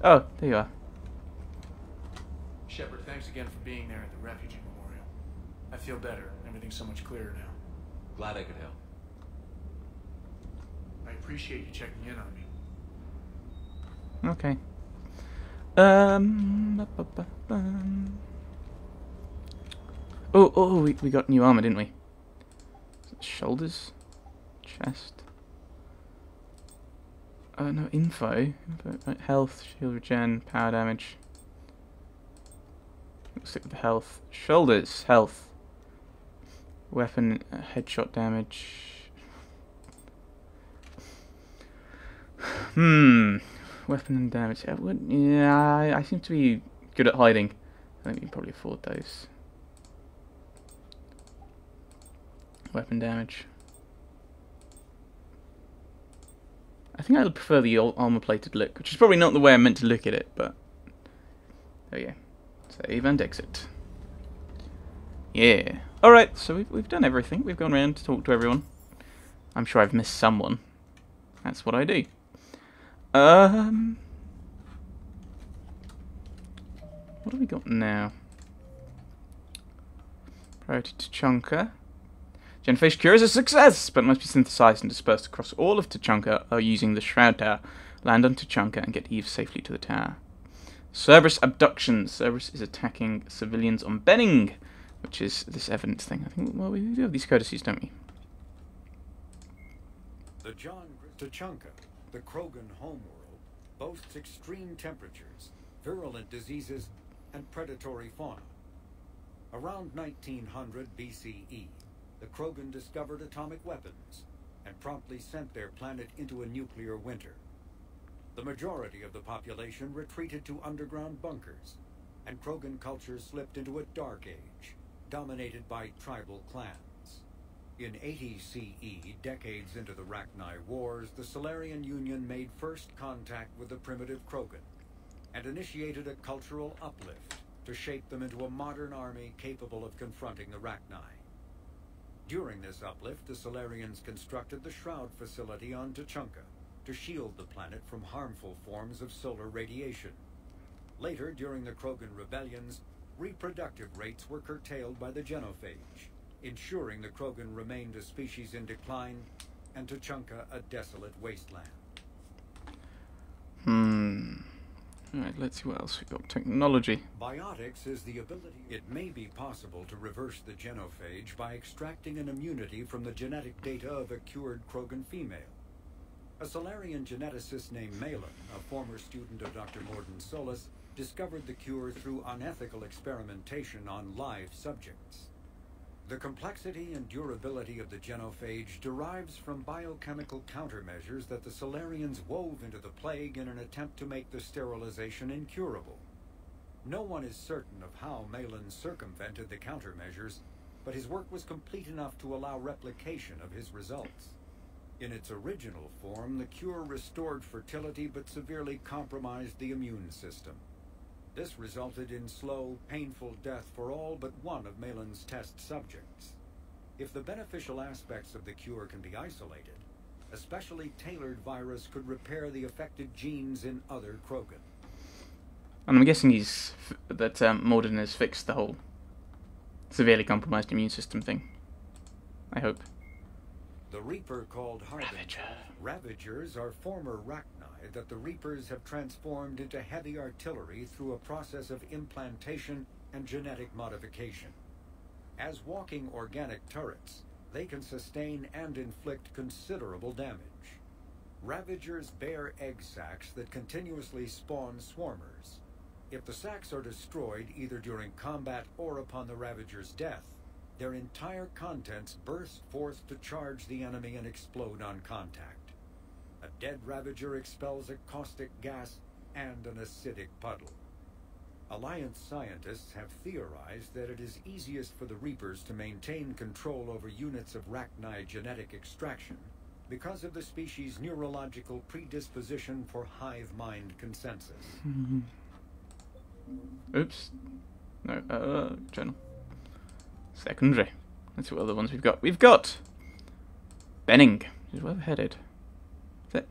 Oh, there you are. Shepard, thanks again for being there at the Refugee Memorial. I feel better. Everything's so much clearer now. Glad I could help. I appreciate you checking in on me. Okay. Oh, we got new armor, didn't we? Shoulders, chest. No, info. Right, health, shield regen, power damage. We'll stick with the health. Shoulders, health. Weapon, headshot damage. Weapon and damage. Yeah, I seem to be good at hiding. I think we can probably afford those. Weapon damage. I think I would prefer the armor-plated look, which is probably not the way I meant to look at it, but there we go. Save and exit. Yeah. Alright, so we've done everything. We've gone around to talk to everyone. I'm sure I've missed someone. That's what I do. What have we got now? Priority Tuchanka. Genophage cure is a success, but must be synthesized and dispersed across all of Tuchanka using the Shroud Tower. Land on Tuchanka and get Eve safely to the tower. Cerberus abduction. Cerberus is attacking civilians on Benning, which is this evidence thing. I think, well, we do have these courtesies, don't we? The Tuchanka, the Krogan homeworld, boasts extreme temperatures, virulent diseases, and predatory fauna. Around 1900 BCE, the Krogan discovered atomic weapons and promptly sent their planet into a nuclear winter. The majority of the population retreated to underground bunkers, and Krogan culture slipped into a dark age, dominated by tribal clans. In 80 CE, decades into the Rachni Wars, the Solarian Union made first contact with the primitive Krogan and initiated a cultural uplift to shape them into a modern army capable of confronting the Rachni. During this uplift, the Solarians constructed the Shroud facility on Tuchanka to shield the planet from harmful forms of solar radiation. Later, during the Krogan rebellions, reproductive rates were curtailed by the genophage, ensuring the Krogan remained a species in decline and Tuchanka a desolate wasteland. Alright, let's see what else we've got. Technology. Biotics is the ability. It may be possible to reverse the genophage by extracting an immunity from the genetic data of a cured Krogan female. A Solarian geneticist named Malin, a former student of Dr. Morden Solis, discovered the cure through unethical experimentation on live subjects. The complexity and durability of the genophage derives from biochemical countermeasures that the Solarians wove into the plague in an attempt to make the sterilization incurable. No one is certain of how Malin circumvented the countermeasures, but his work was complete enough to allow replication of his results. In its original form, the cure restored fertility but severely compromised the immune system. This resulted in slow, painful death for all but one of Malin's test subjects. If the beneficial aspects of the cure can be isolated, a specially tailored virus could repair the affected genes in other Krogan. And I'm guessing Morden has fixed the whole severely compromised immune system thing. I hope. The Reaper called Ravagers are former Rachni that the Reapers have transformed into heavy artillery through a process of implantation and genetic modification. As walking organic turrets, they can sustain and inflict considerable damage. Ravagers bear egg sacs that continuously spawn swarmers. If the sacs are destroyed either during combat or upon the Ravager's death, their entire contents burst forth to charge the enemy and explode on contact. A dead Ravager expels a caustic gas and an acidic puddle. Alliance scientists have theorized that it is easiest for the Reapers to maintain control over units of Rachni genetic extraction because of the species' neurological predisposition for hive mind consensus. Oops. No, journal. Secondary. Let's see what other ones we've got. We've got Benning. Is where we're headed. Is it?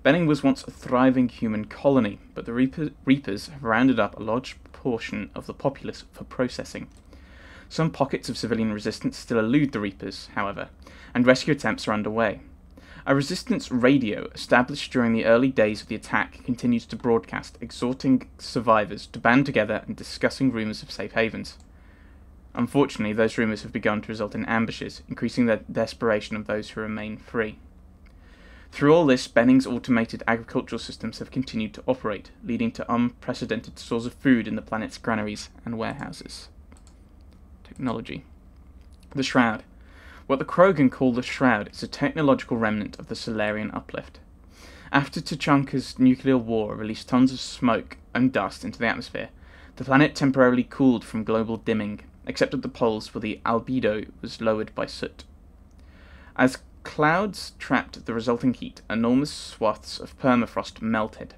Benning was once a thriving human colony, but the Reapers have rounded up a large portion of the populace for processing. Some pockets of civilian resistance still elude the Reapers, however, and rescue attempts are underway. A resistance radio established during the early days of the attack continues to broadcast, exhorting survivors to band together and discussing rumours of safe havens. Unfortunately, those rumours have begun to result in ambushes, increasing the desperation of those who remain free. Through all this, Benning's automated agricultural systems have continued to operate, leading to unprecedented stores of food in the planet's granaries and warehouses. Technology. The Shroud. What the Krogan call the Shroud is a technological remnant of the Solarian uplift. After Tuchanka's nuclear war released tons of smoke and dust into the atmosphere, the planet temporarily cooled from global dimming, except at the poles where the albedo was lowered by soot. As clouds trapped the resulting heat, enormous swaths of permafrost melted,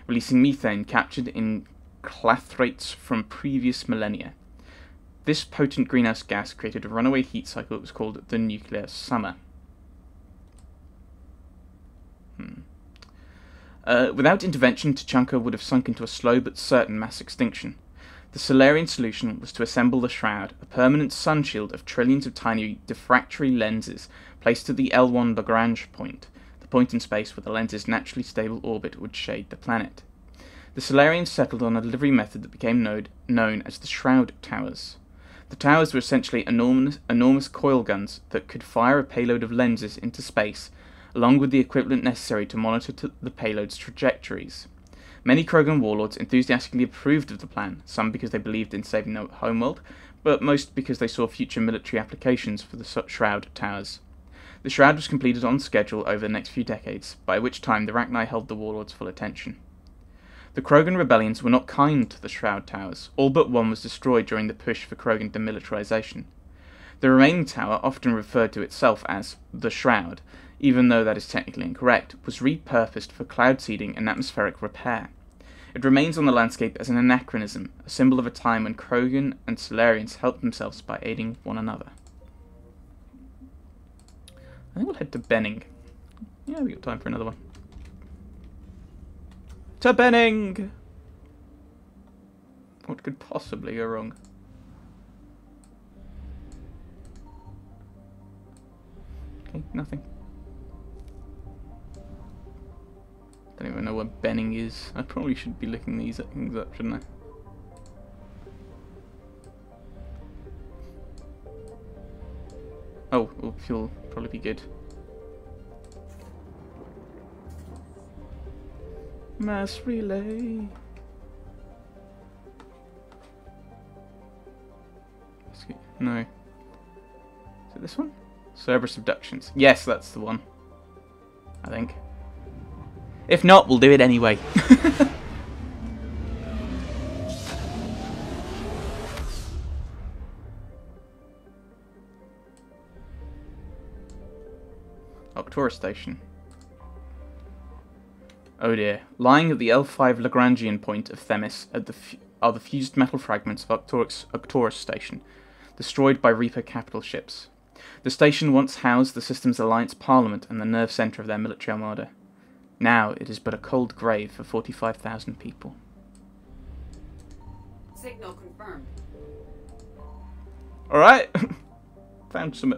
releasing methane captured in clathrates from previous millennia. This potent greenhouse gas created a runaway heat cycle that was called the nuclear summer. Without intervention, Tuchanka would have sunk into a slow but certain mass extinction. The Solarian solution was to assemble the Shroud, a permanent sun shield of trillions of tiny diffractory lenses placed at the L1 Lagrange point, the point in space where the lens's naturally stable orbit would shade the planet. The Solarians settled on a delivery method that became known as the Shroud Towers. The towers were essentially enormous coil guns that could fire a payload of lenses into space, along with the equipment necessary to monitor the payload's trajectories. Many Krogan warlords enthusiastically approved of the plan, some because they believed in saving their homeworld, but most because they saw future military applications for the Shroud Towers. The Shroud was completed on schedule over the next few decades, by which time the Rachni held the warlords' full attention. The Krogan rebellions were not kind to the Shroud Towers. All but one was destroyed during the push for Krogan demilitarization. The remaining tower, often referred to itself as the Shroud, even though that is technically incorrect, was repurposed for cloud seeding and atmospheric repair. It remains on the landscape as an anachronism, a symbol of a time when Krogan and Solarians helped themselves by aiding one another. I think we'll head to Benning. Yeah, we got time for another one. To Benning! What could possibly go wrong? Okay, nothing. Don't even know where Benning is. I probably should be looking these things up, shouldn't I? Oh, fuel probably be good. Mass relay. No. Is it this one? Cerberus abductions. Yes, that's the one. I think. If not, we'll do it anyway. Octora Station. Oh dear. Lying at the L5 Lagrangian point of Themis are the fused metal fragments of Octora Station, destroyed by Reaper capital ships. The station once housed the system's alliance parliament and the nerve centre of their military armada. Now it is but a cold grave for 45,000 people. Signal confirmed. Alright! Found some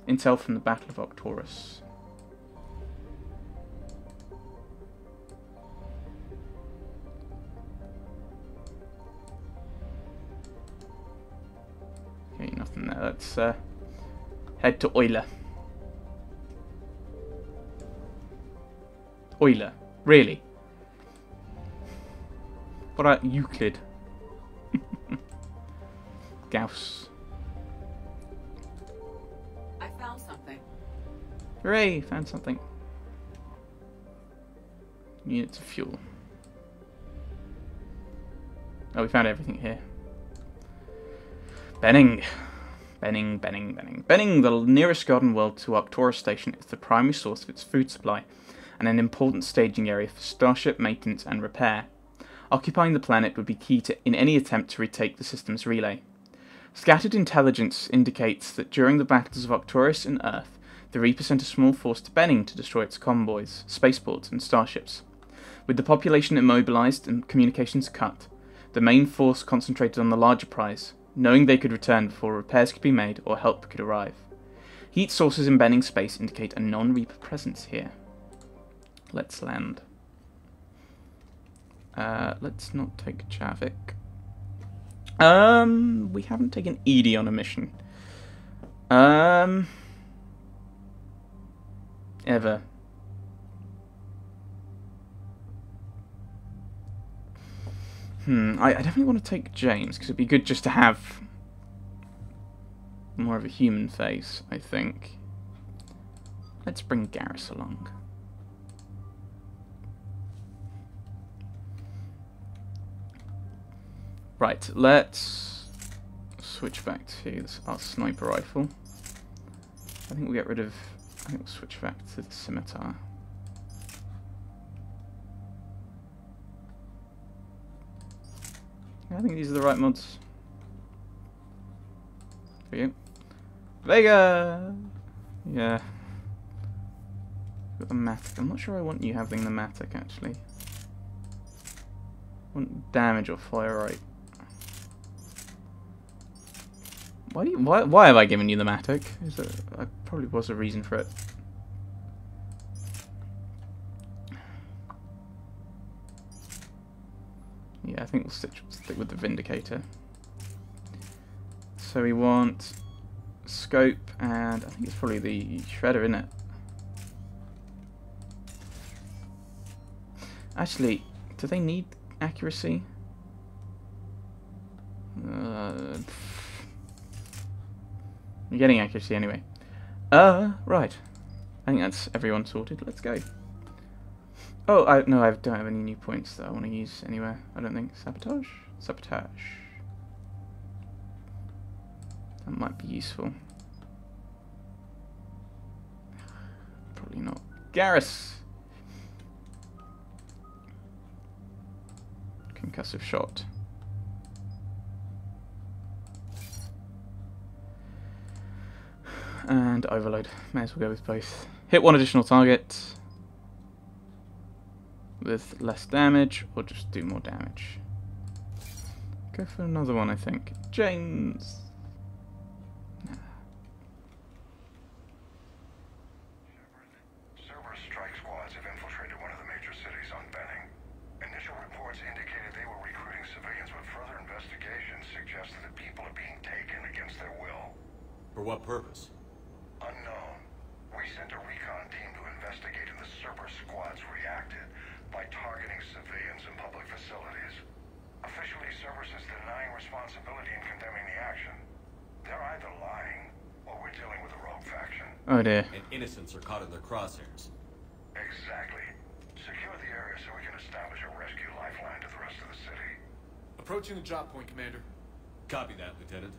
intel from the Battle of Octorus. Okay, nothing there. Let's head to Euler. Euler? Really? What about Euclid? Gauss. I found something. Hooray! Found something. Units of fuel. Oh, we found everything here. Benning. Benning, the nearest garden world to Octora Station, is the primary source of its food supply, and an important staging area for starship maintenance and repair. Occupying the planet would be key in any attempt to retake the system's relay. Scattered intelligence indicates that during the battles of Octorus and Earth, The Reaper sent a small force to Benning to destroy its convoys, spaceports, and starships. With the population immobilized and communications cut, the main force concentrated on the larger prize, knowing they could return before repairs could be made or help could arrive. Heat sources in Benning space indicate a non-Reaper presence here. Let's land. Let's not take Javik. We haven't taken Edie on a mission. Ever. I definitely want to take James, because it'd be good just to have more of a human face, I think. Let's bring Garrus along. Right, let's switch back to our sniper rifle. I think we'll get rid of... I think we'll switch back to the scimitar. I think these are the right mods. For you. Vega! Yeah. Got the Matic. I'm not sure I want you having the Matic, actually. I want damage or fire right. Why have I given you the Matic? There probably was a reason for it. Yeah, I think we'll stick with the Vindicator. So we want scope, and I think it's probably the Shredder, isn't it? Actually, do they need accuracy? You're getting accuracy anyway. Right. I think that's everyone sorted. Let's go. Oh, no, I don't have any new points that I want to use anywhere. I don't think. Sabotage? Sabotage. That might be useful. Probably not. Garrus! Concussive shot. And overload. May as well go with both. Hit one additional target with less damage, or just do more damage. Go for another one, I think. James! Cerberus strike squads have infiltrated one of the major cities on Benning. Initial reports indicated they were recruiting civilians, but further investigation suggested that people are being taken against their will. For what purpose? Unknown. We sent a recon team to investigate, and the Cerberus squads reacted by targeting civilians and public facilities. Officially, Cerberus is denying responsibility and condemning the action. They're either lying, or we're dealing with a rogue faction. Oh dear. And innocents are caught in their crosshairs. Exactly. Secure the area so we can establish a rescue lifeline to the rest of the city. Approaching the drop point, Commander. Copy that, Lieutenant.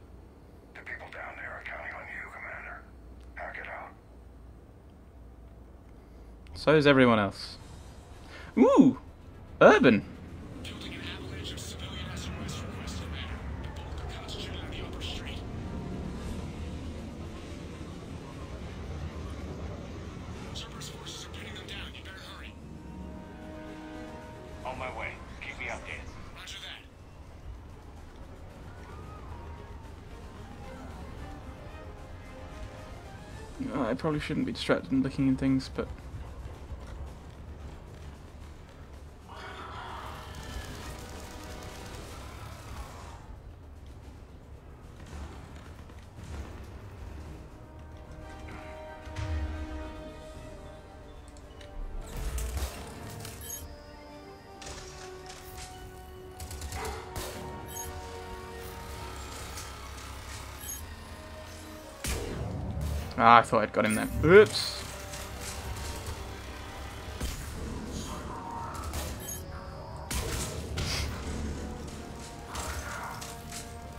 The people down there are counting on you, Commander. Hack it out. So is everyone else. Ooh! Urban! Building an avalanche of civilian SOS requests, Commander. The bulk are concentrated on the upper street. Cerberus forces are pinning them down. You better hurry. On my way. Keep me updated. Roger that. I probably shouldn't be distracted and looking in things, but... Ah, I thought I'd got him there. Oops.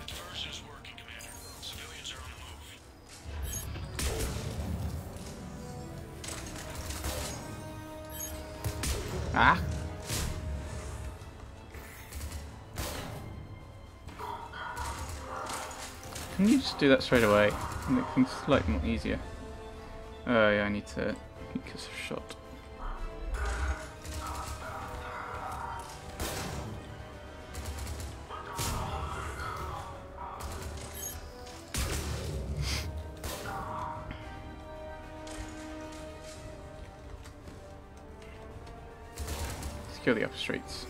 Diversion is working, Commander. Civilians are on the move. Ah. Can you just do that straight away? Make things slightly more easier. Oh yeah, I need to kiss a shot. Secure the upper streets.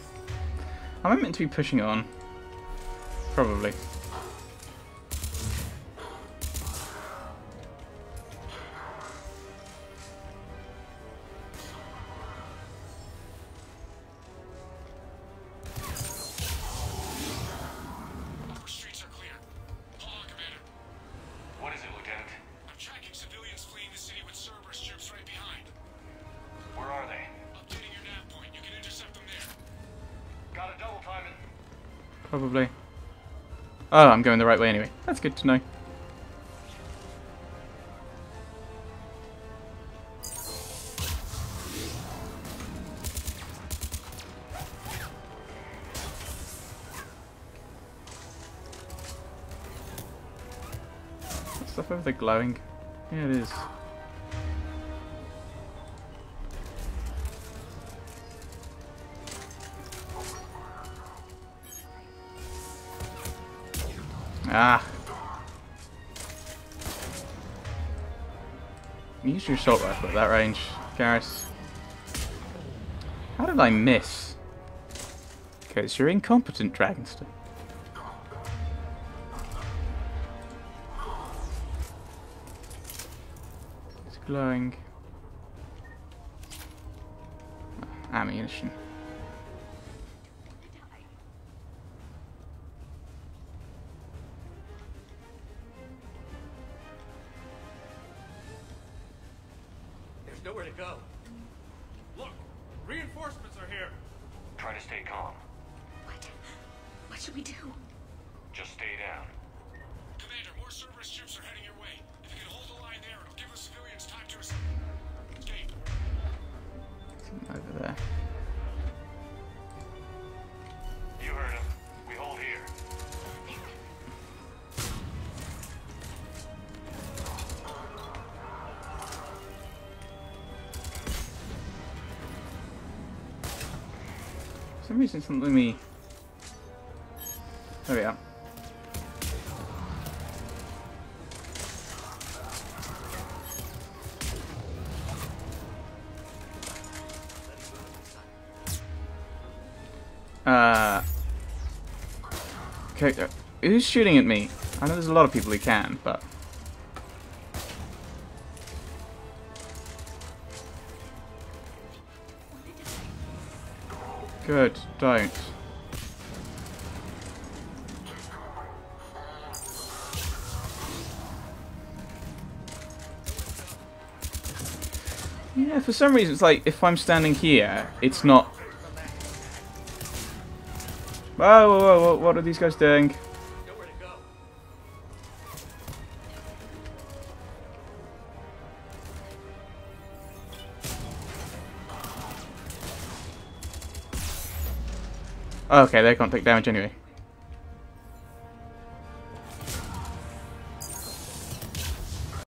Am I meant to be pushing on? Probably. Upper streets are clear. Hold on, Commander. What is it, Lieutenant? I'm tracking civilians fleeing the city with Cerberus troops right behind. Where are they? Updating your nav point. You can intercept them there. Got a double time it. Probably. Oh, I'm going the right way anyway. That's good to know. That stuff over there glowing? Yeah, it is. Ah. Use your assault rifle at that range, Garrus. How did I miss? Because you're incompetent, Dragonster. It's glowing. Ammunition. There's nowhere to go. Look, reinforcements are here. Try to stay calm. What should we do? Just stay down. Commander, more Cerberus troops are heading your way. If you can hold the line there, it'll give the civilians time to escape. Over there. You heard him. We hold here. For some reason, something me. There we are. Okay, who's shooting at me? I know there's a lot of people who can, but... Good, don't. Yeah, for some reason it's like, if I'm standing here, it's not... Whoa, whoa, whoa, whoa, what are these guys doing? Nowhere to go. Okay, they can't take damage anyway.